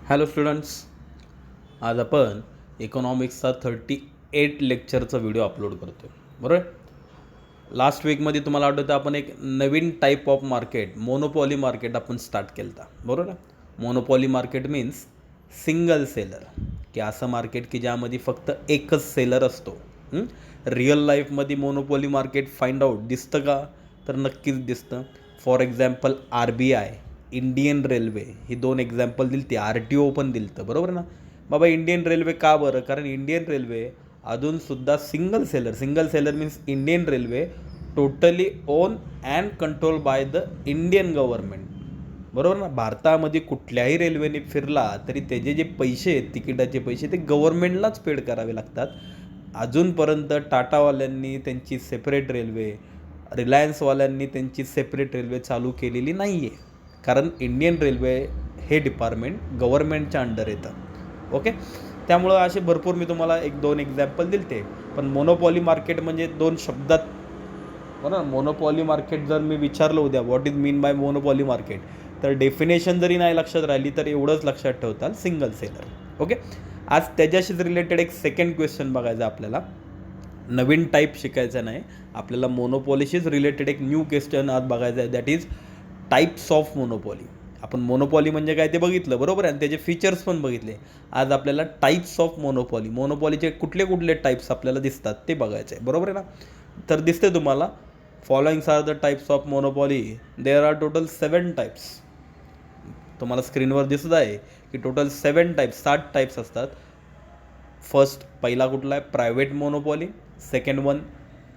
Hello students, आज आपण इकॉनॉमिक्सचा 38 लेक्चरचा व्हिडिओ अपलोड करतो आहे. बरोबर. लास्ट वीकमध्ये तुम्हाला आठवतं आपण एक नवीन type of market, monopoly market आपण स्टार्ट केलं होता. बरोबर. Monopoly market means single seller, की असं मार्केट की ज्यामध्ये फक्त एकच सेलर असतो. रिअल लाईफमध्ये मोनोपॉली मार्केट फाइंड आउट दिसतं का? तर नक्कीच दिसतं. For example RBI, Indian railway ही दोन एक्झाम्पल दिली. ती RTO पण दिलं होतं. बरोबर ना बाबा. इंडियन रेल्वे का बरं? कारण इंडियन रेल्वे अजूनसुद्धा single seller means Indian railway totally on and control by the Indian government. बरोबर ना. भारतामध्ये कुठल्याही रेल्वेने फिरला तरी त्याचे जे पैसे आहेत, तिकिटाचे पैसे, ते गव्हर्नमेंटलाच पेड करावे लागतात. अजूनपर्यंत टाटावाल्यांनी त्यांची सेपरेट रेल्वे, रिलायन्सवाल्यांनी त्यांची सेपरेट रेल्वे चालू केलेली नाही आहे. कारण इंडियन रेल्वे हे डिपार्टमेंट गव्हर्नमेंटच्या अंडर येतं. ओके. त्यामुळं असे भरपूर मी तुम्हाला एक दोन एक्झाम्पल दिले. पण मोनोपॉली मार्केट म्हणजे दोन शब्दात. बरोबर. मोनोपॉली मार्केट जर मी विचारलं उद्या what is mean by monopoly market, तर डेफिनेशन जरी नाही लक्षात राहिली तर एवढंच लक्षात ठेवताल, सिंगल सेलर. ओके. आज त्याच्याशीच रिलेटेड एक सेकंड क्वेश्चन बघायचा आपल्याला. नवीन टाईप शिकायचा नाही आपल्याला, मोनोपॉलीशीच रिलेटेड एक न्यू क्वेश्चन आज बघायचा आहे. That is types of monopoly. आपण मोनोपॉली म्हणजे काय ते बघितलं. बरोबर आहे. आणि त्याचे फीचर्स पण बघितले. आज आपल्याला टाईप्स ऑफ मोनोपॉलीचे कुठले कुठले टाईप्स आपल्याला दिसतात ते बघायचे आहे. बरोबर आहे ना. तर दिसते तुम्हाला, followings are the types of monopoly. There are total 7 types. तुम्हाला स्क्रीनवर दिसत आहे की टोटल 7 टाईप्स असतात. फर्स्ट पहिला कुठला आहे? Private monopoly. Second one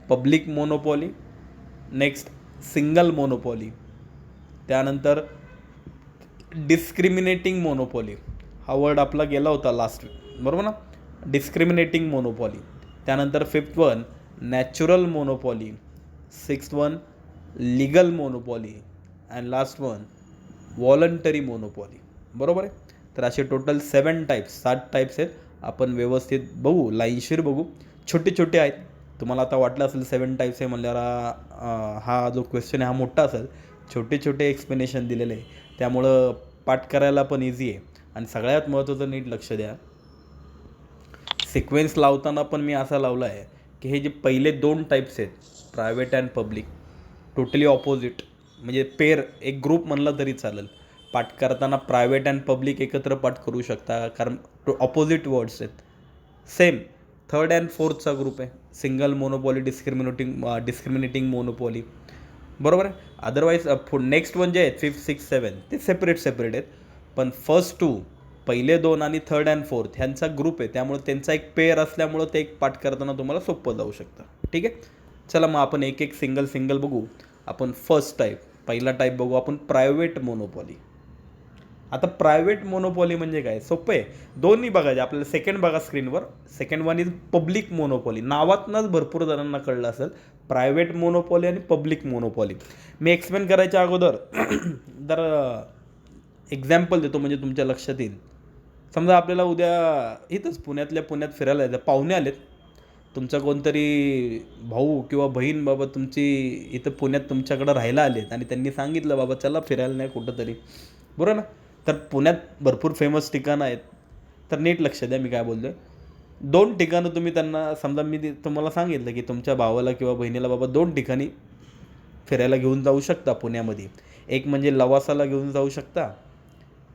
public monopoly. Next single monopoly. त्यानंतर डिस्क्रिमिनेटिंग मोनोपॉली. हा वर्ड आपला गेला होता लास्ट वीक. बरोबर ना. Discriminating monopoly. त्यानंतर fifth one natural monopoly. Sixth one legal monopoly. And last one voluntary monopoly. बरोबर आहे. तर असे टोटल 7 टाईप्स आहेत. आपण व्यवस्थित बघू, लाईनशीर बघू. छोटे छोटे आहेत. तुम्हाला आता वाटलं असेल 7 टाईप्स आहे म्हणल्यावर हा जो क्वेश्चन आहे हा मोठा असेल. छोटे छोटे एक्सप्लेनेशन दिलेले आहे, त्यामुळं पाठ करायला पण इझी आहे. आणि सगळ्यात महत्त्वाचं नीट लक्ष द्या, सिक्वेन्स लावताना पण मी असा लावला आहे की हे जे पहिले 2 टाईप्स आहेत, private and public, totally opposite. म्हणजे पेर, एक ग्रुप म्हणला तरी चालेल. पाठ करताना प्रायव्हेट अँड पब्लिक एकत्र पाठ करू शकता, कारण ऑपोजिट वर्ड्स आहेत. सेम थर्ड अँड फोर्थचा ग्रुप आहे, सिंगल मोनोपॉली, डिस्क्रिमिनेटिंग मोनोपॉली. बरोबर आहे. अदरवाईज नेक्स्ट वन जे आहेत 5th 6th 7th ते सेपरेट आहेत. पण फर्स्ट 2, पहिले 2 आणि थर्ड अँड फोर्थ ह्यांचा ग्रुप आहे. त्यामुळे त्यांचा एक पेअर असल्यामुळं ते एक पाठ करताना तुम्हाला सोपं जाऊ शकतं. ठीक आहे. चला मग आपण एक एक सिंगल बघू. आपण फर्स्ट टाईप, पहिला टाईप बघू आपण, प्रायव्हेट मोनोपॉली. आता प्रायव्हेट मोनोपॉली म्हणजे काय? सोपं आहे. दोन्ही बघायचे आपल्याला. सेकंड बघा स्क्रीनवर. Second one is public monopoly. नावातनंच भरपूर जणांना कळलं असेल, प्रायव्हेट मोनोपॉली आणि पब्लिक मोनोपॉली. मी एक्सप्लेन करायच्या अगोदर जर एक्झाम्पल देतो म्हणजे तुमच्या लक्षात येईल. समजा आपल्याला उद्या इथंच पुण्यात फिरायला जायचं, पाहुणे आलेत. तुमचा कोणतरी भाऊ किंवा बहीण बाबा तुमची इथं पुण्यात तुमच्याकडं राहायला आलेत आणि त्यांनी सांगितलं बाबा चला फिरायला नाही कुठंतरी. बरोबर ना. तर पुण्यात भरपूर फेमस ठिकाणं आहेत. तर नीट लक्ष द्या मी काय बोलतो आहे. 2 ठिकाणं तुम्ही त्यांना, समजा मी तुम्हाला सांगितलं की तुमच्या भावाला किंवा बहिणीला बाबा 2 ठिकाणी फिरायला घेऊन जाऊ शकता पुण्यामध्ये. एक म्हणजे लवासाला घेऊन जाऊ शकता,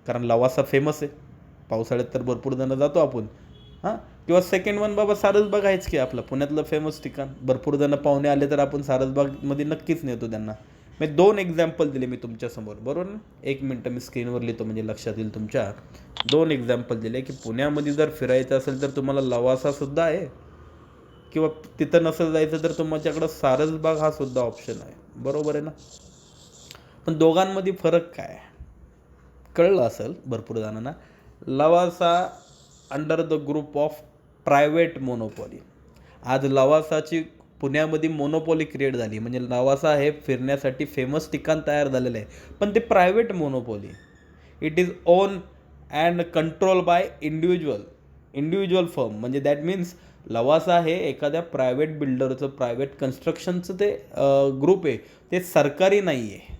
कारण लवासा फेमस आहे. पावसाळ्यात तर भरपूर जणं जातो आपण. हां. किंवा सेकंड वन बाबा सारसबाग आहेच की आपलं पुण्यातलं फेमस ठिकाण. भरपूर जणं पाहुणे आले तर आपण सारसबागमध्ये नक्कीच नेतो त्यांना. मी 2 एक्झाम्पल दिले मी तुमच्यासमोर. बरोबर ना. 1 मिनटं मी स्क्रीनवर लिहितो म्हणजे लक्षात येईल तुमच्या. 2 एक्झाम्पल दिले की पुण्यामध्ये जर फिरायचं असेल तर तुम्हाला लवासासुद्धा आहे, किंवा तिथं नसेल जायचं तर तुमच्याकडं सारसबाग हा सुद्धा ऑप्शन आहे. बरोबर आहे ना. पण दोघांमध्ये फरक काय कळलं असेल भरपूर जणांना. Lavasa under the group of private monopoly. आज लवासाची पुण्यामध्ये मोनोपॉली क्रिएट झाली, म्हणजे लवासा हे फिरण्यासाठी फेमस ठिकाण तयार झालेलं आहे. पण ते private monopoly. It is on and control by individual firm. म्हणजे दॅट मीन्स लवासा हे एखाद्या प्रायव्हेट बिल्डरचं, प्रायव्हेट कन्स्ट्रक्शनचं ते ग्रुप आहे. ते सरकारी नाही आहे.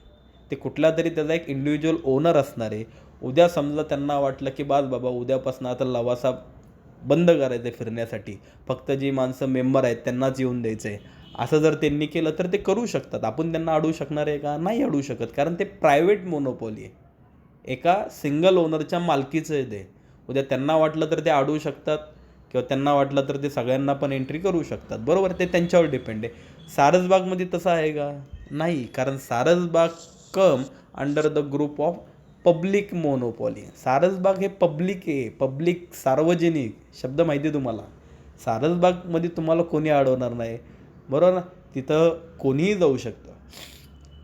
ते कुठला तरी त्याचा एक इंडिव्हिज्युअल ओनर असणार आहे. उद्या समजा त्यांना वाटलं की बास बाबा उद्यापासून आता लवासा बंद करायचं आहे फिरण्यासाठी, फक्त जी माणसं मेंबर आहेत त्यांनाच येऊन द्यायचं आहे, असं जर त्यांनी केलं तर ते करू शकतात. आपण त्यांना अडवू शकणार आहे का? नाही अडवू शकत, कारण ते प्रायव्हेट मोनोपॉली आहे, एका सिंगल ओनरच्या मालकीचं आहे ते. उद्या त्यांना वाटलं तर ते अडवू शकतात किंवा त्यांना वाटलं तर ते सगळ्यांना पण एंट्री करू शकतात, बरोबर. ते त्यांच्यावर डिपेंड आहे. सारसबागमध्ये तसं आहे का? नाही, कारण Sarasbaug come under the group of public monopoly. Sarasbaug हे पब्लिक आहे, पब्लिक, सार्वजनिक शब्द माहिती आहे तुम्हाला. सारसबागमध्ये तुम्हाला कोणी अडवणार नाही, बरोबर ना. तिथं कोणीही जाऊ शकतं.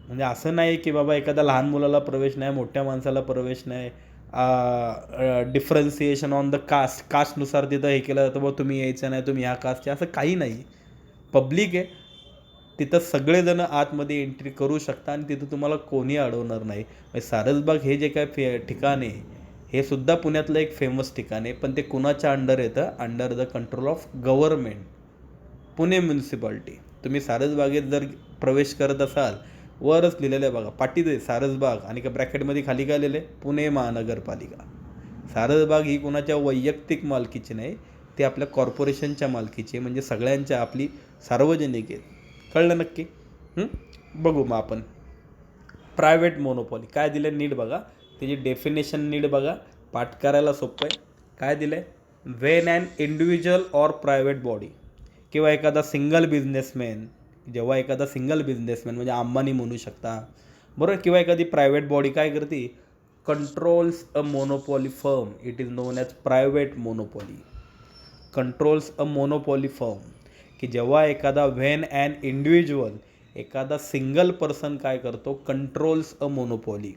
म्हणजे असं नाही की बाबा एखाद्या लहान मुलाला प्रवेश नाही, मोठ्या माणसाला प्रवेश नाही, डिफरन्सिएशन ऑन द कास्टनुसार तिथं हे केलं जातं, बघ तुम्ही यायचं नाही, तुम्ही ह्या कास्टचे, असं काही नाही. पब्लिक आहे, तिथं सगळेजण आतमध्ये एंट्री करू शकता आणि तिथं तुम्हाला कोणी अडवणार नाही. म्हणजे सारसबाग हे जे काय ठिकाण आहे, हे सुद्धा पुण्यातलं एक फेमस ठिकाण आहे, पण ते कुणाच्या अंडर येतं? Under the control of government, Pune municipality. तुम्ही सारसबागेत जर प्रवेश करत असाल, वरच लिहिलेलं आहे बघा, पाटीत आहे सारसबाग, आणि का ब्रॅकेटमध्ये खाली काय लिहिलं आहे? पुणे महानगरपालिका. सारसबाग ही कोणाच्या वैयक्तिक मालकीची नाही, ती आपल्या कॉर्पोरेशनच्या मालकीची आहे, म्हणजे सगळ्यांच्या, आपली सार्वजनिक आहे. कळलं नक्की? बघू मग आपण प्रायव्हेट मोनोपॉली काय दिलं नीट बघा, त्याची डेफिनेशन नीट बघा, पाठ करायला सोपं आहे. काय दिलं आहे? Wien and individual or private body किंवा एखादा सिंगल बिझनेसमॅन, जेव्हा एखादा सिंगल बिझनेसमॅन म्हणजे अंबानी म्हणू शकता, बरोबर, किंवा एखादी प्रायव्हेट बॉडी काय करते? Controls a monopoly firm, it is non as private monopoly. Controls a monopoly firm, की जेव्हा एखादा व्हेन अँड इंडिव्हिज्युअल, एखादा सिंगल पर्सन काय करतो? कंट्रोल्स अ मोनोपॉली,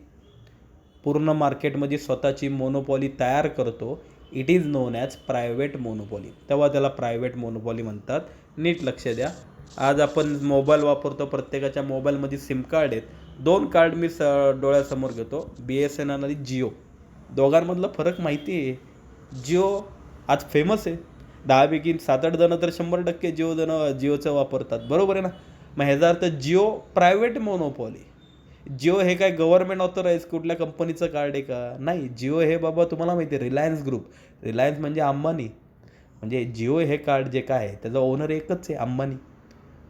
पूर्ण मार्केटमध्ये स्वतःची मोनोपॉली तयार करतो, it is non as private monopoly. तेव्हा त्याला प्रायव्हेट मोनोपॉली म्हणतात. नीट लक्ष द्या. आज आपण मोबाईल वापरतो, प्रत्येकाच्या मोबाईलमध्ये सिम कार्ड आहेत. 2 कार्ड मी डोळ्यासमोर घेतो, BSNL आणि जिओ. दोघांमधला फरक माहिती आहे. जिओ आज फेमस आहे, 10पैकी 7-8 जणं तर 100% जिओचं वापरतात, बरोबर आहे ना. मग ह्याचा अर्थ जिओ प्रायव्हेट मोनोपॉली. जिओ हे काय गव्हर्नमेंट ऑथोराईज कुठल्या कंपनीचं कार्ड आहे का? नाही. जिओ हे बाबा तुम्हाला माहिती आहे रिलायन्स ग्रुप, रिलायन्स म्हणजे अंबानी, म्हणजे जिओ हे कार्ड जे काय आहे त्याचा ओनर एकच आहे, अंबानी,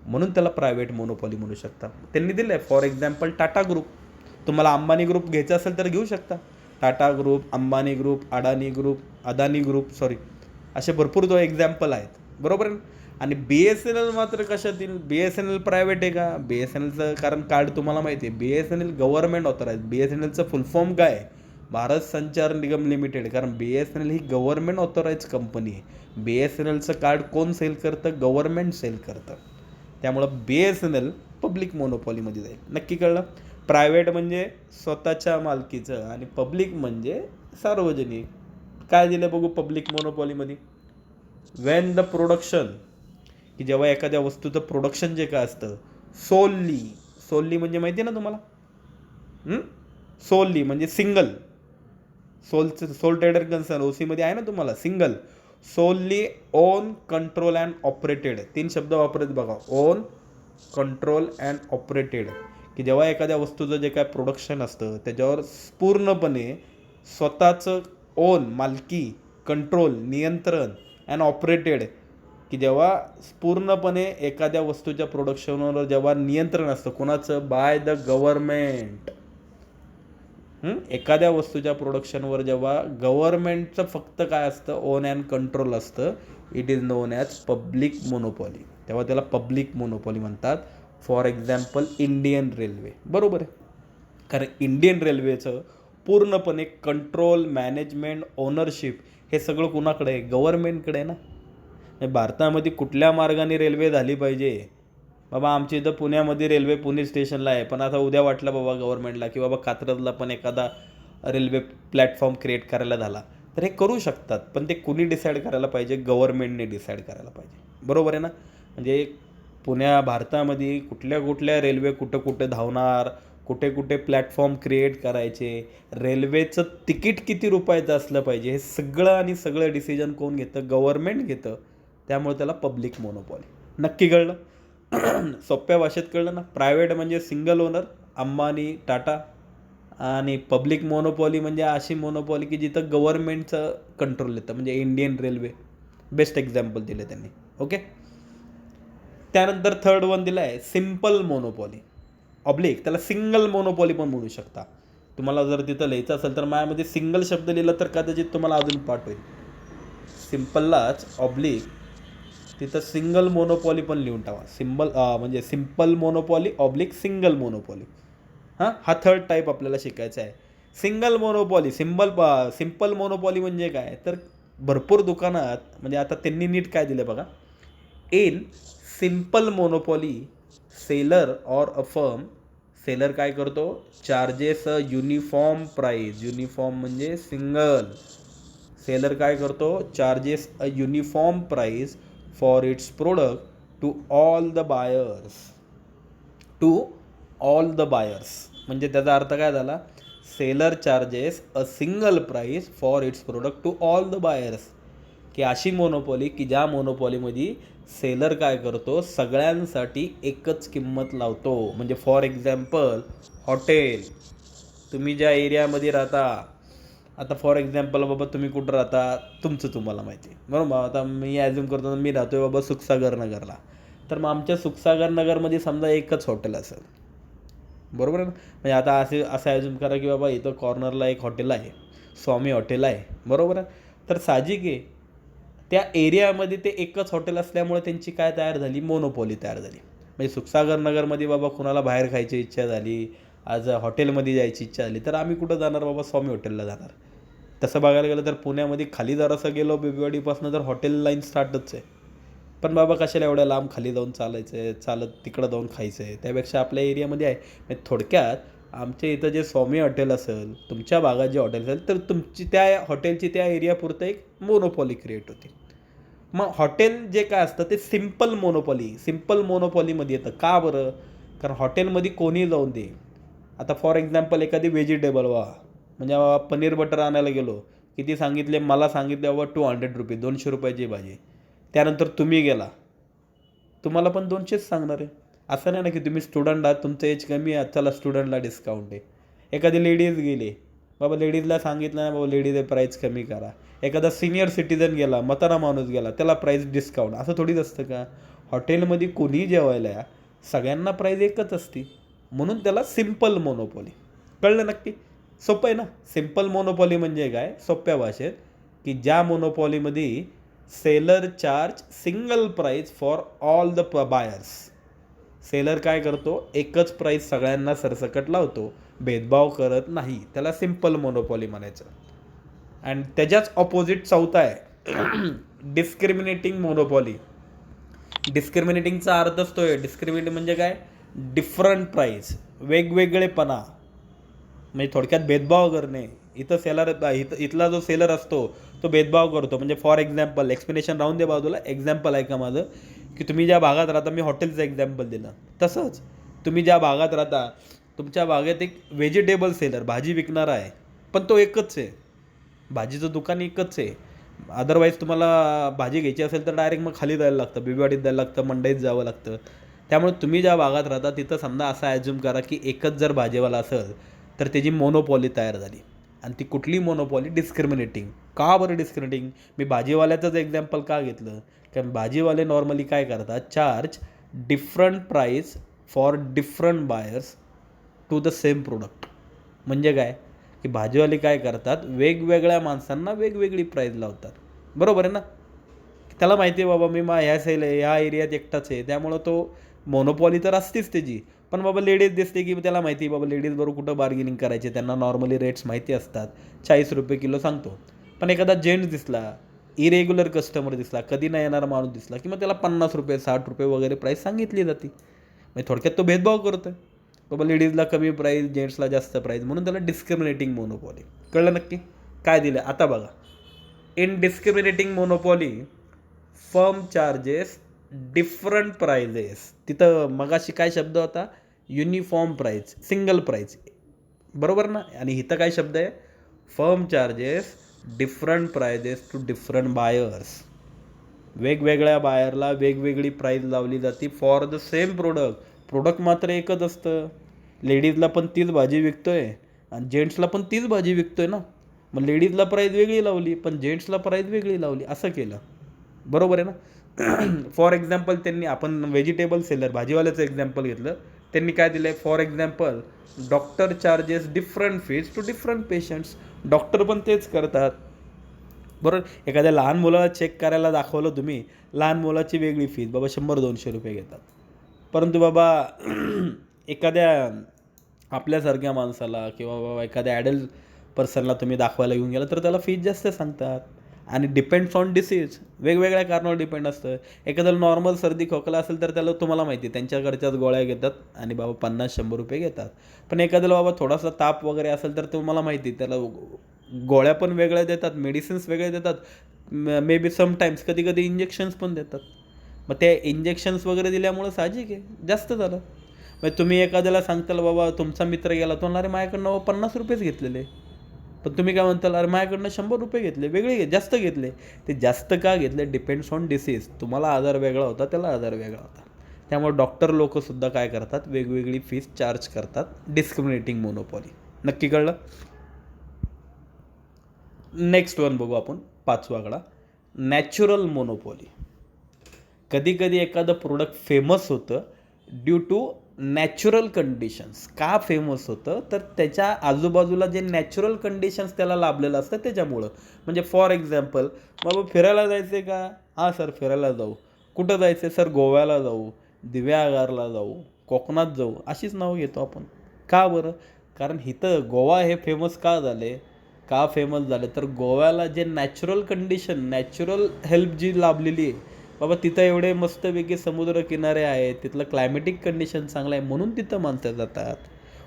म्हणून त्याला प्रायव्हेट मोनोपॉली म्हणू शकता. त्यांनी दिलं आहे फॉर एक्झाम्पल टाटा ग्रुप. तुम्हाला अंबानी ग्रुप घ्यायचा असेल तर घेऊ शकता. Tata group, Ambani group, Adani group असे भरपूर जो एक्झाम्पल आहेत, बरोबर आहे. आणि BSNL मात्र कशात येईल? BSNL प्रायव्हेट आहे का? BSNLचं कारण कार्ड तुम्हाला माहिती आहे, BSNL गव्हर्नमेंट ऑथराईज. BSNLचं फुल फॉर्म काय आहे? भारत संचार निगम लिमिटेड, कारण BSNL ही गव्हर्नमेंट ऑथोराईज कंपनी आहे. BSNLचं कार्ड कोण सेल करतं? गव्हर्नमेंट सेल करतं. त्यामुळं BSNL पब्लिक मोनोपॉलीमध्ये जाईल. नक्की कळलं? प्रायव्हेट म्हणजे स्वतःच्या मालकीचं आणि पब्लिक म्हणजे सार्वजनिक. काय दिलं बघू पब्लिक मोनोपॉलीमध्ये? वेन द प्रोडक्शन, की जेव्हा एखाद्या वस्तूचं प्रोडक्शन जे काय असतं, सोलली म्हणजे माहिती आहे ना तुम्हाला? सोलली म्हणजे single, soul trader concern OC आहे ना तुम्हाला, single, solely, on, control and operated. 3 शब्द वापरत बघा, ओन, कंट्रोल अँड ऑपरेटेड, की जेव्हा एखाद्या वस्तूचं जे काय प्रोडक्शन असतं त्याच्यावर पूर्णपणे स्वतःचं ओन, मालकी, कंट्रोल, नियंत्रण, अँड ऑपरेटेड, की जेव्हा पूर्णपणे एखाद्या वस्तूच्या प्रोडक्शनवर जेव्हा नियंत्रण असतं कोणाचं? By the government. एखाद्या वस्तूच्या प्रोडक्शनवर जेव्हा गव्हर्नमेंटचं फक्त काय असतं? ओन अँड कंट्रोल असतं, it is non as public monopoly. तेव्हा त्याला पब्लिक मोनोपॉली म्हणतात. फॉर एक्झाम्पल इंडियन रेल्वे, बरोबर आहे, कारण इंडियन रेल्वेचं पूर्णपणे कंट्रोल, मॅनेजमेंट, ओनरशिप हे सगळं कुणाकडे आहे? गव्हर्नमेंटकडे आहे ना. भारतामध्ये कुठल्या मार्गाने रेल्वे झाली पाहिजे? बाबा आमच्या इथं पुण्यामध्ये रेल्वे पुणे स्टेशनला आहे, पण आता उद्या वाटलं बाबा गव्हर्नमेंटला की बाबा कात्रजला पण एखादा रेल्वे प्लॅटफॉर्म क्रिएट करायला झाला तर हे करू शकतात, पण ते कुणी डिसाईड करायला पाहिजे? गव्हर्नमेंटने डिसाईड करायला पाहिजे, बरोबर आहे ना. म्हणजे भारतामध्ये कुठल्या रेल्वे कुठं धावणार, कुठे प्लॅटफॉर्म क्रिएट करायचे, रेल्वेचं तिकीट किती रुपयाचं असलं पाहिजे, हे सगळं डिसिजन कोण घेतं? गव्हर्नमेंट घेतं. त्यामुळे त्याला पब्लिक मोनोपॉली. नक्की कळलं? सोप्या भाषेत कळलं ना. प्रायव्हेट म्हणजे सिंगल ओनर, अंबानी, टाटा, आणि पब्लिक मोनोपॉली म्हणजे अशी मोनोपॉली की जिथं गव्हर्नमेंटचं कंट्रोल येतं, म्हणजे इंडियन रेल्वे बेस्ट एक्झाम्पल दिले त्यांनी. ओके. त्यानंतर थर्ड वन दिलं आहे सिम्पल मोनोपॉली ऑब्लिक, त्याला सिंगल मोनोपॉली पण म्हणू शकता. तुम्हाला जर तिथं लिहायचं असेल तर माझ्यामध्ये सिंगल शब्द लिहिला तर कदाचित तुम्हाला अजून पाठ होईल. सिम्पललाच ऑब्लिक तिथं सिंगल मोनोपॉली पण लिहून टाका. म्हणजे simple monopoly oblique single monopoly. हा थर्ड टाईप आपल्याला शिकायचा आहे. सिंगल मोनोपॉली सिम्पल मोनोपॉली म्हणजे काय तर भरपूर दुकानात, म्हणजे आता त्यांनी नीट काय दिलं बघा, in simple monopoly seller or a firm, seller काय करतो, charges a uniform price, uniform म्हणजे सिंगल, सेलर काय करतो, charges a uniform price for its product to all the buyers, to all the buyers. म्हणजे त्याचा अर्थ काय झाला, seller charges a single price for its product to all the buyers, की अशी मोनोपॉली की ज्या मोनोपॉलीमध्ये सेलर काय करतो, सगळ्यांसाठी एकच किंमत लावतो. म्हणजे फॉर एक्झाम्पल हॉटेल, तुम्ही ज्या एरियामध्ये राहता, आता फॉर एक्झाम्पल बाबा तुम्ही कुठं राहता तुमचं तुम्हाला माहिती आहे बरोबर. आता मी ॲज्युम करतो मी राहतो आहे बाबा सुखसागर नगरला, तर मग आमच्या सुखसागर नगरमध्ये समजा एकच हॉटेल असेल, बरोबर आहे ना. म्हणजे आता असं ॲज्युम करा की बाबा इथं कॉर्नरला एक हॉटेल आहे, स्वामी हॉटेल आहे, बरोबर आहे. तर साहजिक आहे त्या एरियामध्ये ते एकच हॉटेल असल्यामुळे त्यांची काय तयार झाली, मोनोपॉली तयार झाली. म्हणजे सुखसागर नगरमध्ये बाबा कुणाला बाहेर खायची इच्छा झाली, आज हॉटेलमध्ये जायची इच्छा झाली, तर आम्ही कुठं जाणार बाबा, स्वामी हॉटेलला जाणार. तसं बघायला गेलं तर पुण्यामध्ये खाली जरासं गेलो बेबीवाडीपासून तर हॉटेल लाईन स्टार्टच आहे. पण बाबा कशाला एवढ्या लांब खाली जाऊन चालायचं आहे, चालत तिकडं जाऊन खायचं आहे, त्यापेक्षा आपल्या एरियामध्ये आहे. म्हणजे थोडक्यात आमच्या इथं जे स्वामी हॉटेल असेल, तुमच्या भागात जे हॉटेल असेल, तर तुमची त्या हॉटेलची त्या एरियापुरतं एक मोनोपॉली क्रिएट होते. मग हॉटेल जे काय असतं ते सिम्पल मोनोपॉलीमध्ये येतं. का बरं, कारण हॉटेलमध्ये कोणी जाऊन दे, आता फॉर एक्झाम्पल एखादी व्हेजिटेबल म्हणजे पनीर बटर आणायला गेलो, किती सांगितले, मला सांगितले बाबा 200 रुपये, 200 रुपयाची भाजी. त्यानंतर तुम्ही गेला, तुम्हाला पण 200च सांगणार आहे. असं नाही ना की तुम्ही स्टुडंट आहात, तुमचं एज कमी आहे, चला स्टुडंटला डिस्काउंट आहे. एखादी लेडीज गेली, बाबा लेडीजला सांगितलं ना बाबा लेडीज प्राईस कमी करा. एखादा सिनियर सिटीजन गेला, म्हातारा माणूस गेला, त्याला प्राईस डिस्काउंट, असं थोडीच असतं का. हॉटेलमध्ये कोणी जेवायला या, सगळ्यांना प्राईस एकच असते, म्हणून त्याला सिम्पल मोनोपॉली. कळलं नक्की. सोपं आहे ना. सिम्पल मोनोपॉली म्हणजे काय, सोप्या भाषेत, की ज्या मोनोपॉलीमध्ये seller charge single price for all the buyers. Seller काय करतो, एकच प्राईस सगळ्यांना सरसकट लावतो, भेदभाव करत नाही, त्याला सिम्पल मोनोपॉली म्हणायचं. अँड त्याच्याच ऑपोजिट चौथा आहे डिस्क्रिमिनेटिंग मोनोपॉली. डिस्क्रिमिनेटिंगचा अर्थ असतोय, डिस्क्रिमिनेट म्हणजे काय, डिफरंट प्राईस, वेगवेगळेपणा, म्हणजे थोडक्यात भेदभाव करणे. इथला जो सेलर असतो तो भेदभाव करतो. म्हणजे फॉर एक्झाम्पल, एक्सप्लेनेशन राहून दे बाजूला, एक्झाम्पल आहे का माझं, की तुम्ही ज्या भागात राहता, मी हॉटेलचं एक्झाम्पल दिलं, तसंच तुम्ही ज्या भागात राहता तुमच्या भागात एक व्हेजिटेबल सेलर, भाजी विकणारा आहे, पण तो एकच आहे, भाजीचं दुकान एकच आहे. अदरवाईज तुम्हाला भाजी घ्यायची असेल तर डायरेक्ट मग खाली जायला लागतं, बिबवाडीत जायला लागतं, मंडईत जावं लागतं. त्यामुळे तुम्ही ज्या भागात राहता तिथं समजा असं ॲज्युम करा की एकच जर भाजीवाला असेल तर त्याची मोनोपॉली तयार झाली. आणि ती कुठली मोनोपॉली, डिस्क्रिमिनेटिंग. का बरं डिस्क्रिमिनेटिंग, मी भाजीवाल्याचंच एक्झाम्पल का घेतलं, कारण भाजीवाले नॉर्मली काय करतात, charge different price for different buyers to the same product. म्हणजे काय, की भाजीवाले काय करतात, वेगवेगळ्या माणसांना वेगवेगळी प्राईज लावतात, बरोबर आहे ना. त्याला माहिती आहे बाबा मी ह्या एरियात एकटाच आहे, त्यामुळं तो मोनोपॉली तर असतेच त्याची. पण बाबा लेडीज दिसते की त्याला माहिती आहे बाबा लेडीज बरोबर कुठं बार्गेनिंग करायचे, त्यांना नॉर्मली रेट्स माहिती असतात, 40 रुपये किलो सांगतो. पण एखादा जेंट्स दिसला, इरेग्युलर कस्टमर दिसला, कधी नाही येणारा माणूस दिसला, की मग त्याला 50 रुपये 60 रुपये वगैरे प्राईस सांगितली जाते. म्हणजे थोडक्यात तो भेदभाव करतो आहे, बाबा लेडीजला कमी प्राईस, जेंट्सला जास्त प्राईस, म्हणून त्याला डिस्क्रिमिनेटिंग मोनोपॉली. कळलं नक्की काय दिलं. आता बघा, in discriminating monopoly firm charges different prices. तिथं मगाशी काय शब्द होता, युनिफॉर्म प्राईज, सिंगल प्राईज, बरोबर ना. आणि इथं काय शब्द आहे, firm charges different prices to different buyers. वेगवेगळ्या बायरला वेगवेगळी प्राईज लावली जाते for the same product. Product मात्र एकच असतं. लेडीजला पण तीच भाजी विकतोय आणि जेंट्सला पण तीच भाजी विकतोय ना, मग लेडीजला प्राईज वेगळी लावली पण जेंट्सला प्राईज वेगळी लावली, असं केलं. बरोबर आहे ना. फॉर एक्झाम्पल त्यांनी, आपण व्हेजिटेबल सेलर भाजीवाल्याचं एक्झाम्पल घेतलं, त्यांनी काय दिलं आहे, for example doctor charges different fees to different patients. Doctor पण तेच करतात. बरोबर, एखाद्या लहान मुलाला चेक करायला दाखवलं तुम्ही, लहान मुलाची वेगळी फीज, बाबा 100-200 रुपये घेतात. परंतु बाबा एखाद्या आपल्यासारख्या माणसाला किंवा बाबा एखाद्या ॲडल्ट पर्सनला तुम्ही दाखवायला घेऊन गेला तर त्याला फीज जास्त सांगतात. आणि डिपेंड्स ऑन डिसीज, वेगवेगळ्या कारणावर डिपेंड असतं. एखाद्याला नॉर्मल सर्दी खोकला असेल तर त्याला, तुम्हाला माहिती आहे, त्यांच्याकडच्याच गोळ्या घेतात आणि बाबा 50-100 रुपये घेतात. पण एखाद्याला बाबा थोडासा ताप वगैरे असेल तर तुम्हाला माहिती आहे, त्याला गोळ्या पण वेगळ्या देतात, मेडिसिन्स वेगळे देतात, मे बी समटाईम्स कधी कधी इंजेक्शन्स पण देतात. मग ते इंजेक्शन्स वगैरे दिल्यामुळं साहजिक आहे जास्त झालं. मग तुम्ही एखाद्याला सांगताल बाबा तुमचा मित्र गेला, तो अरे माझ्याकडनं 50 रुपयेच घेतलेले, पण तुम्ही काय म्हणताल, अरे माझ्याकडनं 100 रुपये घेतले, वेगळे जास्त घेतले. ते जास्त का घेतले, डिपेंड्स ऑन डिसीज. तुम्हाला आजार वेगळा होता, त्याला आजार वेगळा होता. त्यामुळे डॉक्टर लोकसुद्धा काय करतात, वेगवेगळी फीस चार्ज करतात. Discriminating monopoly. नक्की कळलं. नेक्स्ट वन बघू आपण, 5वा आकडा, नॅचरल मोनोपॉली. कधी कधी एखादं प्रोडक्ट फेमस होतं ड्यू टू नॅचरल कंडिशन्स. का फेमस होतं, तर त्याच्या आजूबाजूला जे नॅचरल कंडिशन्स त्याला लाभलेलं असतं त्याच्यामुळं. म्हणजे फॉर एक्झाम्पल, बाबा फिरायला जायचं आहे का, हां सर फिरायला जाऊ. कुठं जायचं आहे, सर गोव्याला जाऊ, दिव्यागारला जाऊ, कोकणात जाऊ, अशीच नावं घेतो आपण. का बरं, कारण इथं गोवा हे फेमस का झाले, का फेमस झाले, तर गोव्याला जे नॅचरल कंडिशन, नॅचरल हेल्प जी लाभलेली आहे, बाबा तिथं एवढे मस्तपैकी समुद्र किनारे आहेत, तिथलं क्लायमेटिक कंडिशन चांगलं आहे म्हणून तिथं माणसं जातात.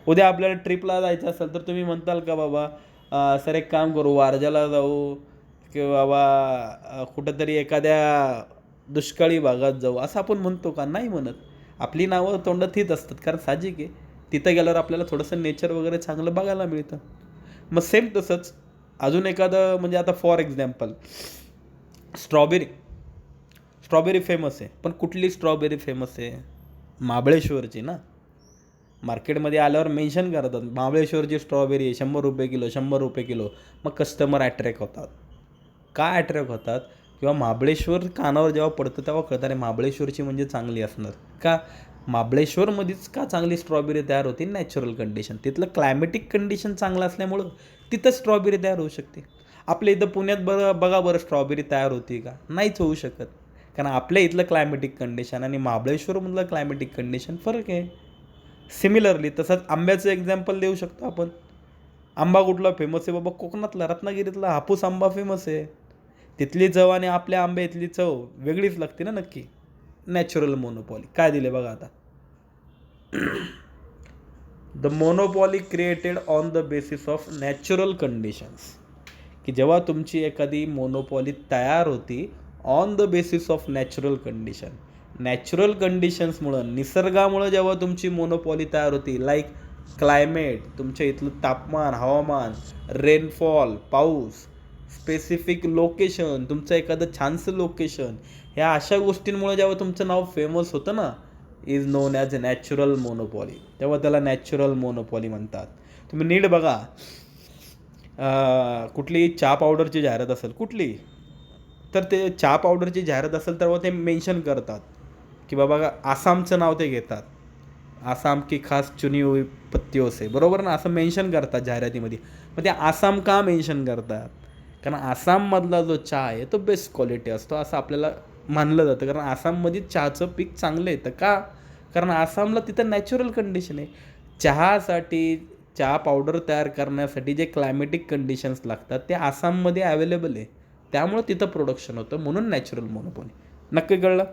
उद्या आपल्याला ट्रिपला जायचं असेल तर तुम्ही म्हणताल का बाबा सर एक काम करू, वारजाला जाऊ किंवा बाबा कुठंतरी एखाद्या दुष्काळी भागात जाऊ, असं आपण म्हणतो का, नाही म्हणत. आपली नावं तोंडात हीच असतात, कारण साहजिक आहे तिथं गेल्यावर आपल्याला थोडंसं नेचर वगैरे चांगलं बघायला मिळतं. मग सेम तसंच अजून एखादं, म्हणजे आता for example strawberry. Strawberry famous आहे, पण कुठली स्ट्रॉबेरी फेमस आहे, महाबळेश्वरची ना. मार्केटमध्ये आल्यावर मेन्शन करतात महाबळेश्वरची स्ट्रॉबेरी आहे, 100 रुपये किलो, 100 रुपये किलो. मग कस्टमर ॲट्रॅक्ट होतात. का ॲट्रॅक्ट होतात, किंवा महाबळेश्वर कानावर जेव्हा पडतं तेव्हा कळतं, अरे महाबळेश्वरची म्हणजे चांगली असणार. का, महाबळेश्वरमध्येच का चांगली स्ट्रॉबेरी तयार होते, नॅचरल कंडिशन, तिथलं क्लायमेटिक कंडिशन चांगलं असल्यामुळं तिथं स्ट्रॉबेरी तयार होऊ शकते. आपल्या इथं पुण्यात बघा बरं स्ट्रॉबेरी तयार होती का, नाहीच होऊ शकत. कारण आपल्या इथलं क्लायमेटिक कंडिशन आणि महाबळेश्वरमधलं क्लायमेटिक कंडिशन फरक आहे. सिमिलरली तसंच आंब्याचं एक्झाम्पल देऊ शकतो आपण. आंबा कुठला फेमस आहे, बाबा कोकणातला, रत्नागिरीतला हापूस आंबा फेमस आहे. तिथली चव आणि आपल्या आंबे इथली चव वेगळीच लागते ना. नक्की. नॅचरल मोनोपॉली काय दिले बघा आता, the monopoly created on the basis of natural conditions. की जेव्हा तुमची एखादी मोनोपॉली तयार होती on the basis of natural condition, natural कंडिशन्समुळं, निसर्गामुळं जेव्हा तुमची मोनोपॉली तयार होती, लाईक क्लायमेट, तुमच्या इथलं तापमान, हवामान, रेनफॉल, पाऊस, स्पेसिफिक लोकेशन, तुमचं एखादं छानसं लोकेशन, ह्या अशा गोष्टींमुळे जेव्हा तुमचं नाव फेमस होतं ना, is non as natural monopoly, तेव्हा त्याला नॅचरल मोनोपॉली म्हणतात. तुम्ही नीट बघा, कुठली चहा पावडरची जाहिरात असेल कुठली, तर ते चहा पावडरची जाहिरात असेल तेव्हा ते मेन्शन करतात की बाबा आसामचं नाव ते घेतात, आसाम की खास चुनी हुई पत्तियों से, बरोबर ना, असं मेन्शन करतात जाहिरातीमध्ये. मग ते आसाम का मेन्शन करतात, कारण आसाममधला जो चहा आहे तो बेस्ट क्वालिटी असतो असं आपल्याला मानलं जातं. कारण आसाममध्ये चहाचं पीक चांगलं येतं. का, कारण आसामला तिथं नॅचरल कंडिशन आहे. चहासाठी, चहा पावडर तयार करण्यासाठी जे क्लायमेटिक कंडिशन्स लागतात ते आसाममध्ये अवेलेबल आहे, त्यामुळं तिथं प्रोडक्शन होतं, म्हणून नॅचरल मोनोपॉली. नक्की कळलं.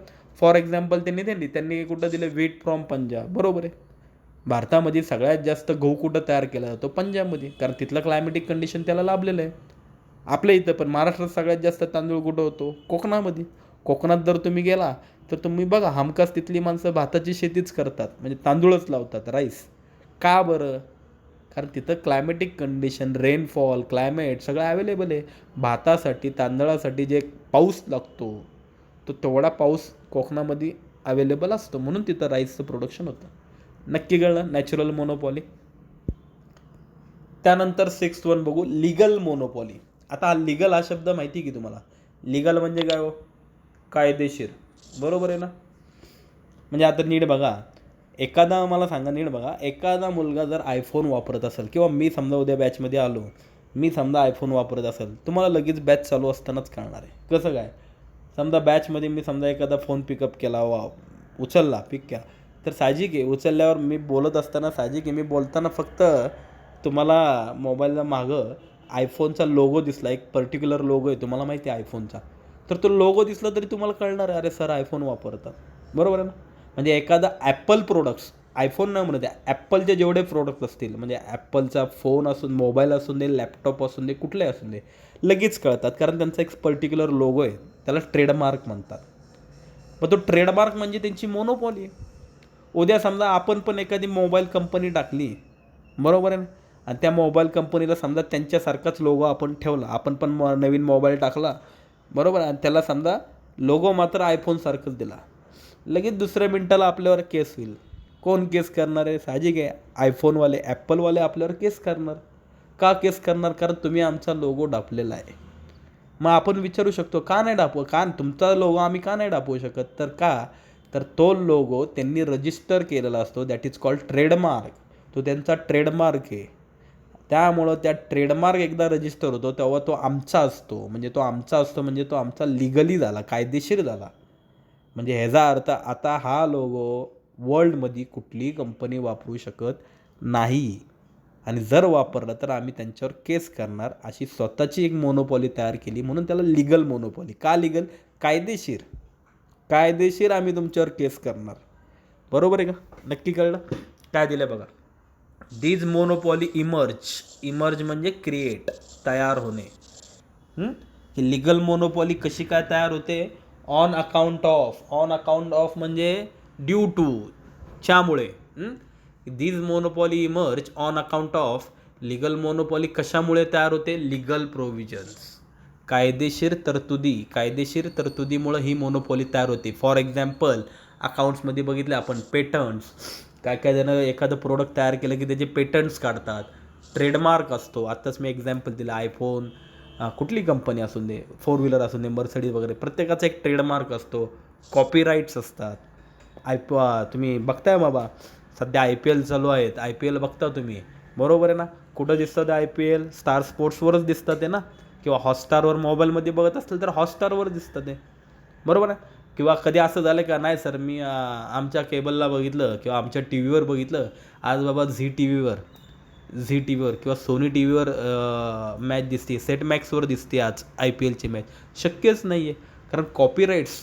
फॉर एक्झाम्पल त्यांनी कुठं दिलं, व्हीट फ्रॉम पंजाब, बरोबर आहे. भारतामध्ये सगळ्यात जास्त गहू कुठं तयार केला जातो, पंजाबमध्ये, कारण तिथलं क्लायमेटिक कंडिशन त्याला लाभलेलं आहे. आपल्या इथं पण महाराष्ट्रात सगळ्यात जास्त तांदूळ कुठं होतो, कोकणामध्ये. कोकणात जर तुम्ही गेला तर तुम्ही बघा हमखास तिथली माणसं भाताची शेतीच करतात, म्हणजे तांदूळच लावतात, राईस. का बरं, कारण तिथं क्लायमेटिक कंडिशन, रेनफॉल, क्लायमेट सगळं अवेलेबल आहे. भातासाठी, तांदळासाठी जे पाऊस लागतो तो तेवढा पाऊस कोकणामध्ये अवेलेबल असतो, म्हणून तिथं राईसचं प्रोडक्शन होतं. नक्की कळलं. Natural monopoly. त्यानंतर 6th वन बघू, लिगल मोनोपॉली. आता हा लिगल हा शब्द माहिती की तुम्हाला? लिगल म्हणजे काय हो? कायदेशीर. बरोबर आहे ना? म्हणजे आता नीट बघा, एखादा मला सांगा, नीट बघा, एखादा मुलगा जर आयफोन वापरत असेल किंवा मी समजा उद्या बॅचमध्ये आलो, मी समजा आयफोन वापरत असेल, तुम्हाला लगेच बॅच चालू असतानाच कळणार आहे. कसं काय? समजा बॅचमध्ये मी समजा एखादा फोन पिकअप केला, उचलला, पिक केला, तर साहजिक आहे उचलल्यावर मी बोलत असताना साहजिक आहे मी बोलताना फक्त तुम्हाला मोबाईलला मागं आयफोनचा लोगो दिसला, एक पर्टिक्युलर लोगो आहे तुम्हाला माहिती आहे आयफोनचा, तर तो लोगो दिसला तरी तुम्हाला कळणार आहे, अरे सर आयफोन वापरतात. बरोबर आहे ना? म्हणजे एखादा ॲपल प्रोडक्ट्स, आयफोन न म्हणते, ॲपलचे जेवढे प्रोडक्ट असतील, म्हणजे ॲपलचा फोन असून, मोबाईल असून दे, लॅपटॉप असून दे, कुठले असून दे, लगेच कळतात, कारण त्यांचा एक पर्टिक्युलर लोगो आहे, त्याला ट्रेडमार्क म्हणतात. मग तो ट्रेडमार्क म्हणजे त्यांची मोनोपॉली. उद्या समजा आपण पण एखादी मोबाईल कंपनी टाकली, बरोबर आहे ना, आणि त्या मोबाईल कंपनीला समजा त्यांच्यासारखाच लोगो आपण ठेवला, आपण पण नवीन मोबाईल टाकला, बरोबर, आणि त्याला समजा लोगो मात्र आयफोनसारखंच दिला, लगेच दुसऱ्या मिनिटाला आपल्यावर केस होईल. कोण केस करणार आहे? साहजिक आहे आयफोनवाले, ॲपलवाले आपल्यावर केस करणार. का केस करणार? कारण तुम्ही आमचा लोगो डापलेला आहे. मग आपण विचारू शकतो का नाही डापू, का तुमचा लोगो आम्ही का नाही डापवू शकत? तर का, तर तो लोगो त्यांनी रजिस्टर केलेला असतो, दॅट इज कॉल्ड ट्रेडमार्क. तो त्यांचा ट्रेडमार्क आहे. त्यामुळं त्या ट्रेडमार्क एकदा रजिस्टर होतो तेव्हा तो आमचा असतो, म्हणजे तो आमचा असतो म्हणजे तो आमचा लिगली झाला, कायदेशीर झाला. म्हणजे ह्याचा अर्थ आता हा लोगो वर्ल्डमध्ये कुठलीही कंपनी वापरू शकत नाही, आणि जर वापरलं तर आम्ही त्यांच्यावर केस करणार, अशी स्वतःची एक मोनोपॉली तयार केली, म्हणून त्याला लिगल मोनोपॉली. का लिगल? कायदेशीर. कायदेशीर आम्ही तुमच्यावर केस करणार. बरोबर आहे का? नक्की कळलं? काय दिलं बघा, दीज मोनोपॉली इमर्ज म्हणजे क्रिएट, तयार होणे. ही लिगल मोनोपॉली कशी काय तयार होते? ऑन अकाउंट ऑफ म्हणजे ड्यू टू, च्यामुळे. These monopoly emerge on account of. Legal monopoly कशामुळे तयार होते? लिगल प्रोव्हिजन्स, कायदेशीर तरतुदीमुळे ही मोनोपॉली तयार होते. फॉर एक्झाम्पल, अकाउंट्समध्ये बघितले आपण पेटंट्स, काय काय जण एखादं प्रोडक्ट तयार केलं की त्याचे पेटंट्स काढतात. ट्रेडमार्क असतो, आत्ताच मी एक्झाम्पल दिलं, आयफोन, कुठली कंपनी असून दे, 4 व्हीलर असून दे, मर्सिडीज वगैरे, प्रत्येकाचा एक ट्रेडमार्क असतो. कॉपीराईट्स असतात. तुम्ही बघताय बाबा, सध्या IPL चालू आहेत, IPL बघता तुम्ही, बरोबर आहे ना? कुठं दिसतं ते IPL? स्टार स्पोर्ट्सवरच दिसतं ते ना, किंवा हॉटस्टारवर मोबाईलमध्ये बघत असतील तर हॉटस्टारवर दिसतं ते, बरोबर आहे? किंवा कधी असं झालं का, नाही सर मी आमच्या केबलला बघितलं किंवा आमच्या टी व्हीवर बघितलं, आज बाबा झी टी व्हीवर किंवा सोनी टी व्हीवर मॅच दिसते, सेट मॅक्सवर दिसते आज IPLची मॅच. शक्यच नाही आहे, कारण कॉपीराईट्स,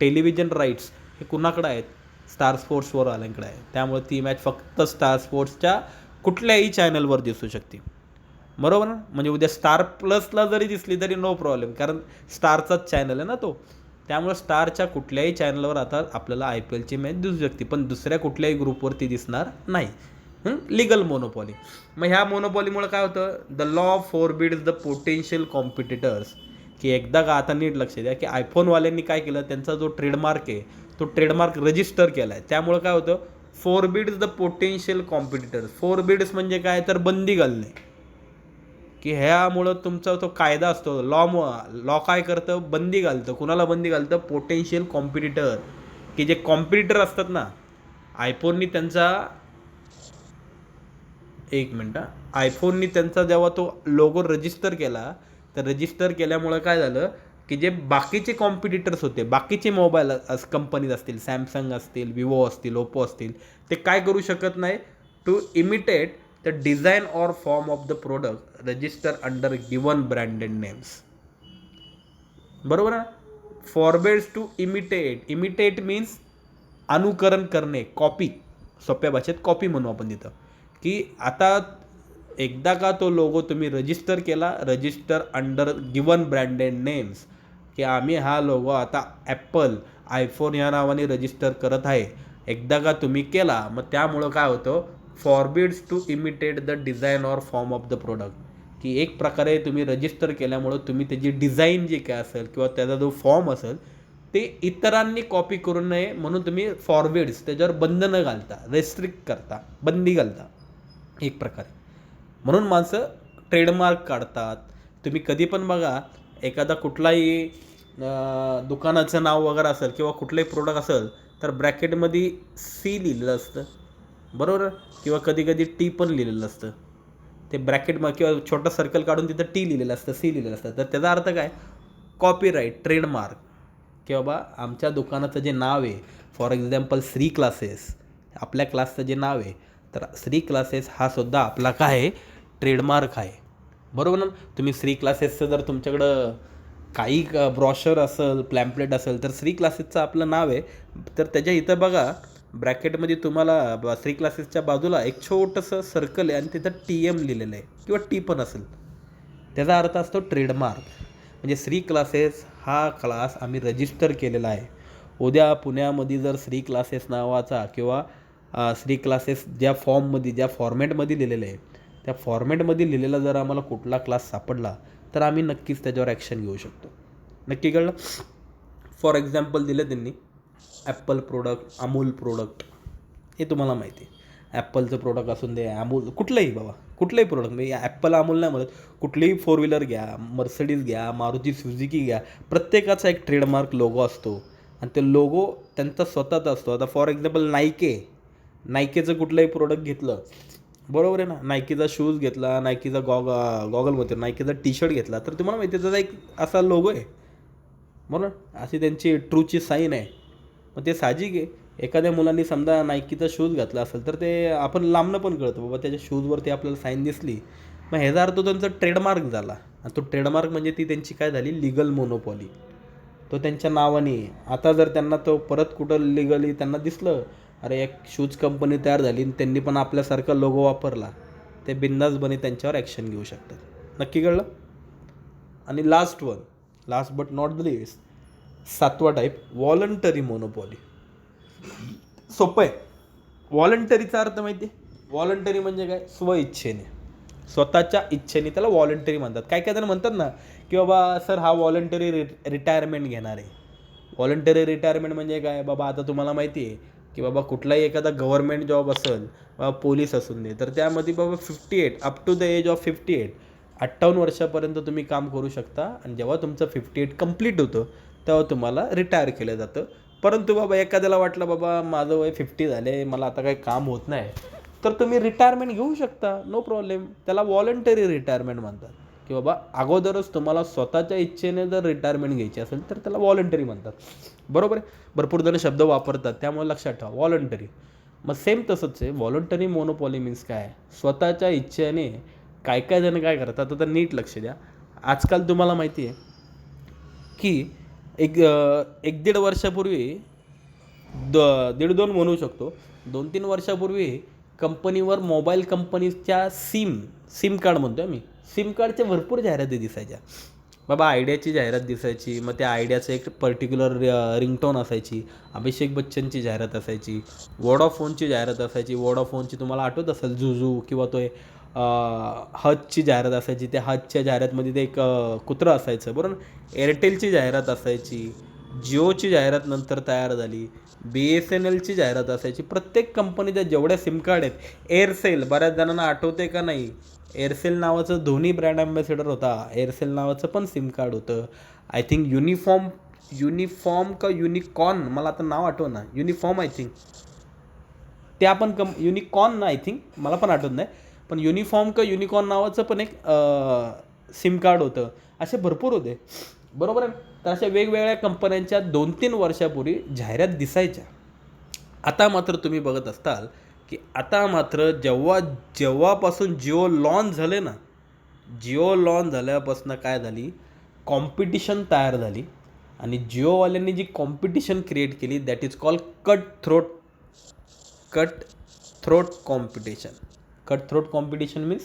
टेलिव्हिजन राईट्स हे कुणाकडे आहेत? स्टार स्पोर्ट्सवर आल्याकडे आहे. त्यामुळे ती मॅच फक्त स्टार स्पोर्ट्सच्या कुठल्याही चॅनलवर दिसू शकते, बरोबर ना? म्हणजे उद्या स्टार प्लसला जरी दिसली तरी नो प्रॉब्लेम, कारण स्टारचाच चॅनल आहे ना तो. त्यामुळे स्टारच्या कुठल्याही चॅनलवर आता आपल्याला IPLची मॅच दिसू शकते, पण दुसऱ्या कुठल्याही ग्रुपवरती दिसणार नाही. Legal monopoly. मग ह्या मोनोपॉलीमुळे काय होतं? The law forbids the potential competitors, की एकदा का, आता नीट लक्ष द्या, की आयफोनवाल्यांनी काय केलं, त्यांचा जो ट्रेडमार्क आहे तो ट्रेडमार्क रजिस्टर केला आहे. त्यामुळे काय होतं? Forbids the potential competitors. Forbids म्हणजे काय? तर बंदी घालणे, की ह्यामुळं तुमचा तो कायदा असतो, लॉ काय करतं? बंदी घालतं. कुणाला बंदी घालतं? पोटेन्शियल कॉम्पिटिटर, की जे कॉम्पिटिटर असतात ना. आयफोननी त्यांचा, एक मिनटं, आयफोननी त्यांचा जेव्हा तो लोगो रजिस्टर केला, तर रजिस्टर केल्यामुळं काय झालं, की जे बाकीचे कॉम्पिटिटर्स होते, बाकीचे मोबाईल कंपनीज असतील, सॅमसंग असतील, विवो असतील, ओप्पो असतील, ते काय करू शकत नाही? To imitate the design or form of the product register under given branded names. बरोबर ना? फॉरबिड्स टू इमिटेट मीन्स अनुकरण करणे, कॉपी, सोप्या भाषेत कॉपी म्हणू आपण तिथं. की आता एकदा का तो लोगो तुम्ही रजिस्टर केला, register under given branded names, की आम्ही हा लोगो आता ॲपल, आयफोन या नावाने रजिस्टर करत आहे, एकदा का तुम्ही केला, मग त्यामुळं काय होतं? Forbids to imitate the design or form of the product, की एक प्रकारे तुम्ही रजिस्टर केल्यामुळं तुम्ही त्याची डिझाईन जी काय असेल किंवा त्याचा जो फॉर्म असेल ते इतरांनी कॉपी करू नये, म्हणून तुम्ही फॉरबिड्स, त्याच्यावर बंधनं घालता, रेस्ट्रिक्ट करता, बंदी घालता एक प्रकारे. म्हणून माणसं ट्रेडमार्क काढतात. तुम्ही कधी पण बघा, एखादा कुठलाही दुकानाचं नाव वगैरे असेल किंवा कुठलंही प्रोडक्ट असेल तर ब्रॅकेटमध्ये सी लिहिलेलं असतं, बरोबर, किंवा कधी कधी टी पण लिहिलेलं असतं. ते ब्रॅकेट किंवा छोटं सर्कल काढून तिथं टी लिहिलेलं असतं, सी लिहिलेलं असतं. तर त्याचा अर्थ काय? कॉपीराईट, ट्रेडमार्क, की बाबा आमच्या दुकानाचं जे नाव आहे, फॉर एक्झाम्पल श्री क्लासेस, आपल्या क्लासचं जे नाव आहे, तर श्री क्लासेस हा सुद्धा आपला काय आहे? ट्रेडमार्क आहे, बरोबर ना. तुम्ही श्री क्लासेसचं जर तुमच्याकडं काही ब्रॉशर असेल, प्लॅम्पलेट असेल, तर श्री क्लासेसचं आपलं नाव आहे. तर त्याच्या इथं बघा ब्रॅकेटमध्ये तुम्हाला श्री क्लासेसच्या बाजूला एक छोटंसं सर्कल आहे आणि तिथं TM लिहिलेलं आहे किंवा टी पण असेल. त्याचा अर्थ असतो ट्रेडमार्क. म्हणजे श्री क्लासेस हा क्लास आम्ही रजिस्टर केलेला आहे. उद्या पुण्यामध्ये जर श्री क्लासेस नावाचा किंवा श्री क्लासेस ज्या फॉर्ममध्ये, ज्या फॉर्मॅटमध्ये लिहिलेलं आहे, त्या फॉर्मॅटमध्ये लिहिलेला जर आम्हाला कुठला क्लास सापडला तर आम्ही नक्कीच त्याच्यावर ॲक्शन घेऊ शकतो. नक्की कळलं? फॉर एक्झाम्पल दिलं त्यांनी ॲपल प्रोडक्ट, अमूल प्रोडक्ट, हे तुम्हाला माहिती आहे. ॲपलचं प्रोडक्ट असून दे, अमूल, कुठलंही बाबा, कुठलंही प्रोडक्ट, म्हणजे ॲपल अमूल नाही म्हणत, कुठलीही फोर व्हीलर घ्या, मर्सिडीज घ्या, मारुती सुझुकी घ्या, प्रत्येकाचा एक ट्रेडमार्क लोगो असतो आणि ते लोगो त्यांचा स्वतःचा असतो. आता फॉर एक्झाम्पल नायकेचं कुठलंही प्रोडक्ट घेतलं, बरोबर आहे ना, नायकीचा शूज घेतला, नायकीचा गॉगल होते, नायकीचा टी-शर्ट घेतला, तर तुम्हाला माहिती आहे त्याचा एक असा लोगो आहे, बरोबर, अशी त्यांची ट्रूची साईन आहे. मग ते साहजिक आहे, एखाद्या मुलांनी समजा नायकीचा शूज घातला असेल तर ते आपण लांबनं पण कळतं बाबा त्याच्या शूजवरती आपल्याला साईन दिसली, मग ह्याचा अर्थ त्यांचा ट्रेडमार्क झाला. आणि तो ट्रेडमार्क म्हणजे ती त्यांची काय झाली? Legal monopoly. तो त्यांच्या नावाने. आता जर त्यांना तो परत कुठं लिगली त्यांना दिसलं, अरे एक शूज कंपनी तयार झाली आणि त्यांनी पण आपल्यासारखा लोगो वापरला, ते बिंदासपणे त्यांच्यावर ॲक्शन घेऊ शकतात. नक्की कळलं? आणि last but not the list, 7वा टाईप, व्हॉलंटरी मोनोपॉली. सोपं आहे. व्हॉलंटरीचा अर्थ माहिती आहे? व्हॉलंटरी म्हणजे काय? स्वइच्छेने, स्वतःच्या इच्छेने त्याला व्हॉलंटरी म्हणतात. काय काय जण म्हणतात ना की बाबा सर हा व्हॉलंटरी रिटायरमेंट घेणार आहे. व्हॉलंटरी रिटायरमेंट म्हणजे काय बाबा? आता तुम्हाला माहिती आहे की बाबा कुठलाही एखादा गव्हर्नमेंट जॉब असेल, पोलीस असून दे, तर त्यामध्ये बाबा 58 up to the age of 58, 58 वर्षापर्यंत तुम्ही काम करू शकता आणि जेव्हा तुमचं 58 कंप्लीट होतं तेव्हा तुम्हाला रिटायर केलं जातं. परंतु बाबा एखाद्याला वाटलं बाबा माझं वय 50 झाले, मला आता काही काम होत नाही, तर तुम्ही रिटायरमेंट घेऊ शकता, नो प्रॉब्लेम. त्याला व्हॉलंटरी रिटायरमेंट म्हणतात. की बाबा अगोदरच तुम्हाला स्वतःच्या इच्छेने जर रिटायरमेंट घ्यायची असेल तर त्याला व्हॉलंटरी म्हणतात, बरोबर आहे. भरपूर जण शब्द वापरतात, त्यामुळे लक्षात ठेवा व्हॉलंटरी. मग सेम तसंच आहे, व्हॉलंटरी मोनोपॉली मीन्स काय? स्वतःच्या इच्छेने. काय काय जण काय करतात, आता नीट लक्ष द्या. आजकाल तुम्हाला माहिती आहे की एक दीड वर्षापूर्वी, 1.5-2 म्हणू शकतो, 2-3 वर्षापूर्वी कंपनीवर, मोबाईल कंपनीच्या सिम कार्ड म्हणतो आहे मी, सिम कार्डच्या भरपूर जाहिराती दिसायच्या. बाबा आयडियाची जाहिरात दिसायची, मग त्या आयडियाचं एक पर्टिक्युलर रिंगटोन असायची, अभिषेक बच्चनची जाहिरात असायची, वोडाफोनची जाहिरात असायची. वोडाफोनची तुम्हाला आठवत असेल जुजू, किंवा तो हजची जाहिरात असायची. त्या हजच्या जाहिरातमध्ये ते एक कुत्रं असायचं, बरोबर. एअरटेलची जाहिरात असायची, जिओची जाहिरात नंतर तयार झाली, BSNLची जाहिरात असायची. प्रत्येक कंपनीच्या जेवढ्या सिम कार्ड आहेत, एअरसेल, बऱ्याच जणांना आठवते का नाही, एअरसेल नावाचं धोनी ब्रँड ॲम्बॅसेडर होता, एअरसेल नावाचं पण सिम कार्ड होतं. आय थिंक युनिफॉर्म का युनिकॉर्न, मला आता नाव आठवं ना, युनिफॉर्म आय थिंक, ते आपण युनिकॉर्न ना, आय थिंक, मला पण आठवत नाही, पण युनिफॉर्म का युनिकॉर्न नावाचं पण एक सिम कार्ड होतं. असे भरपूर होते, बरोबर आहे. तर अशा वेगवेगळ्या कंपन्यांच्या 2-3 वर्षापूर्वी जाहिरात दिसायच्या. आता मात्र तुम्ही बघत असताल की आता मात्र जेव्हापासून जिओ लॉन्च झाले ना, जिओ लॉन्च झाल्यापासून काय झाली, कॉम्पिटिशन तयार झाली. आणि जिओवाल्यांनी जी कॉम्पिटिशन क्रिएट केली, that is called cut throat competition. Cut throat competition means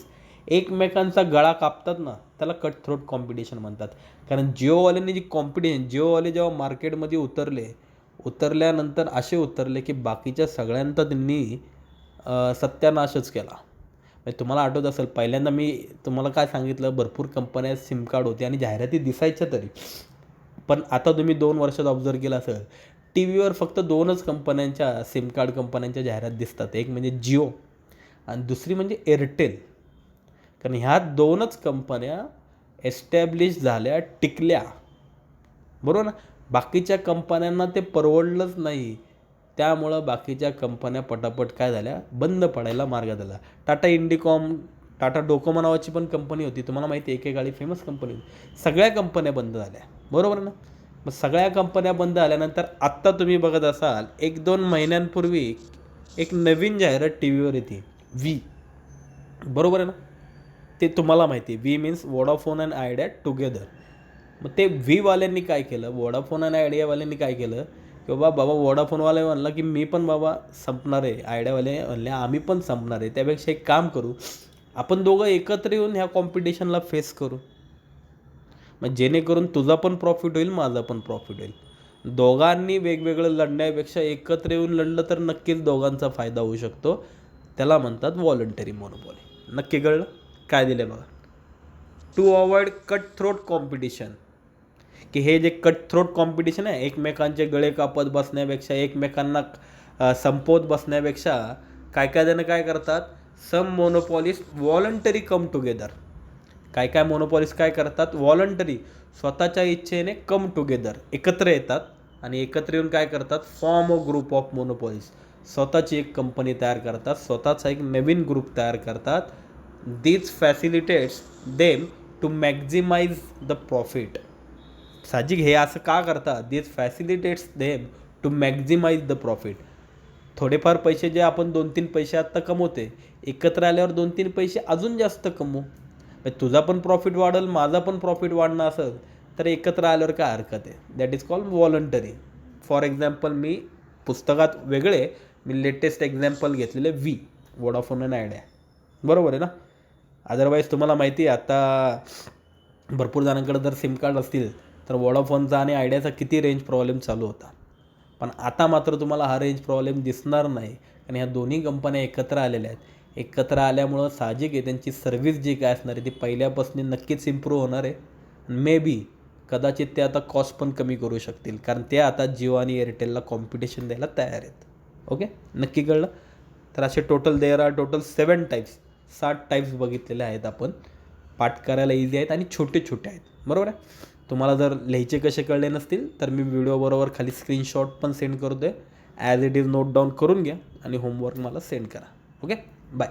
एकमेकांचा गळा कापतात ना, त्याला कट थ्रोट कॉम्पिटिशन म्हणतात. कारण जिओवाल्यांनी जी कॉम्पिटिशन, जिओवाले जेव्हा मार्केटमध्ये उतरल्यानंतर असे उतरले की बाकीच्या सगळ्यांचा त्यांनी सत्यानाशच केला. म्हणजे तुम्हाला आठवत असेल, पहिल्यांदा मी तुम्हाला काय सांगितलं, भरपूर कंपन्या सिम कार्ड होते आणि जाहिराती दिसायच्या तरी. पण आता तुम्ही 2 वर्षात ऑब्झर्व केलं असेल, टी व्हीवर फक्त 2च कंपन्यांच्या, सिम कार्ड कंपन्यांच्या जाहिरात दिसतात. एक म्हणजे जिओ आणि दुसरी म्हणजे एअरटेल. कारण ह्या दोनच कंपन्या एस्टॅब्लिश झाल्या, टिकल्या, बरोबर ना. बाकीच्या कंपन्यांना ते परवडलंच नाही, त्यामुळं बाकीच्या कंपन्या पटापट काय झाल्या, बंद पडायला मार्ग झाला. टाटा इंडिकॉम, टाटा डोकोमो नावाची पण कंपनी होती, तुम्हाला माहिती आहे, एकेकाळी फेमस कंपनी होती. सगळ्या कंपन्या बंद झाल्या, बरोबर ना. मग सगळ्या कंपन्या बंद झाल्यानंतर आत्ता तुम्ही बघत असाल 1-2 महिन्यांपूर्वी एक नवीन जाहिरात टी व्हीवर येते, व्ही, बरोबर आहे ना. ते तुम्हाला माहिती आहे, V means Vodafone and idea together. मग ते व्हीवाल्यांनी काय केलं, वोडाफोन आणि आयडियावाल्यांनी काय केलं की बाबा वोडाफोनवाले म्हणला की मी पण बाबा संपणार आहे, आयडियावाले म्हणले आम्ही पण संपणार आहे, त्यापेक्षा एक काम करू, आपण दोघं एकत्र येऊन ह्या कॉम्पिटिशनला फेस करू. मग जेणेकरून तुझा पण प्रॉफिट होईल, माझा पण प्रॉफिट होईल. दोघांनी वेगवेगळं लढण्यापेक्षा एकत्र येऊन लढलं तर नक्कीच दोघांचा फायदा होऊ शकतो. त्याला म्हणतात व्हॉलंटरी मोनोपॉली. नक्की कळलं काय दिलं बघा. To avoid cut throat competition, की हे जे कट थ्रोट कॉम्पिटिशन आहे, एकमेकांचे गळे कापत बसण्यापेक्षा, एकमेकांना संपवत बसण्यापेक्षा काय काय जण काय करतात, सम मोनोपॉलिस्ट व्हॉलंटरी कम टुगेदर. काय काय मोनोपॉलिस्ट काय करतात, व्हॉलंटरी स्वतःच्या इच्छेने कम टुगेदर एकत्र येतात आणि एकत्र येऊन काय करतात, फॉर्म अ ग्रुप ऑफ मोनोपॉलिस्ट, स्वतःची एक कंपनी तयार करतात, स्वतःचा एक नवीन ग्रुप तयार करतात. This facilitates them to maximise the profit. साहजिक हे असं का करतात, this facilitates them to maximise the profit. थोडेफार पैसे जे आपण 2-3 पैसे आत्ता कमवते, एकत्र आल्यावर 2-3 पैसे अजून जास्त कमवू, तुझा पण प्रॉफिट वाढेल, माझा पण प्रॉफिट वाढणं असेल तर एकत्र आल्यावर काय हरकत आहे. That is called voluntary. For example, मी पुस्तकात वेगळे, मी लेटेस्ट एक्झाम्पल घेतलेले व्ही, वोडाफोन आणि आयडिया, बरोबर आहे ना. अदरवाईज तुम्हाला माहिती आहे आता भरपूर जणांकडे जर सिम कार्ड असतील तर वोडाफोनचा आणि आयडियाचा किती रेंज प्रॉब्लेम चालू होता. पण आता मात्र तुम्हाला हा रेंज प्रॉब्लेम दिसणार नाही, आणि ह्या दोन्ही कंपन्या एकत्र आलेल्या आहेत. एकत्र आल्यामुळं साहजिक आहे त्यांची सर्व्हिस जी काय असणार आहे ती पहिल्यापासून नक्कीच इम्प्रूव्ह होणार आहे. मे बी कदाचित ते आता कॉस्ट पण कमी करू शकतील, कारण ते आता जिओ आणि एअरटेलला कॉम्पिटिशन द्यायला तयार आहेत. ओके, नक्की कळलं. तर असे टोटल 7 टाईप्स, 7 टाईप्स बघितलेले आहेत आपण. पाठ करायला इझी आहेत आणि छोटे छोटे आहेत, बरोबर आहे. तुम्हाला जर लिहायचे कसे कळले नसतील तर मी व्हिडिओबरोबर खाली स्क्रीनशॉट पण सेंड करतो आहे, as it is note down करून घ्या आणि होमवर्क मला सेंड करा. Okay, bye.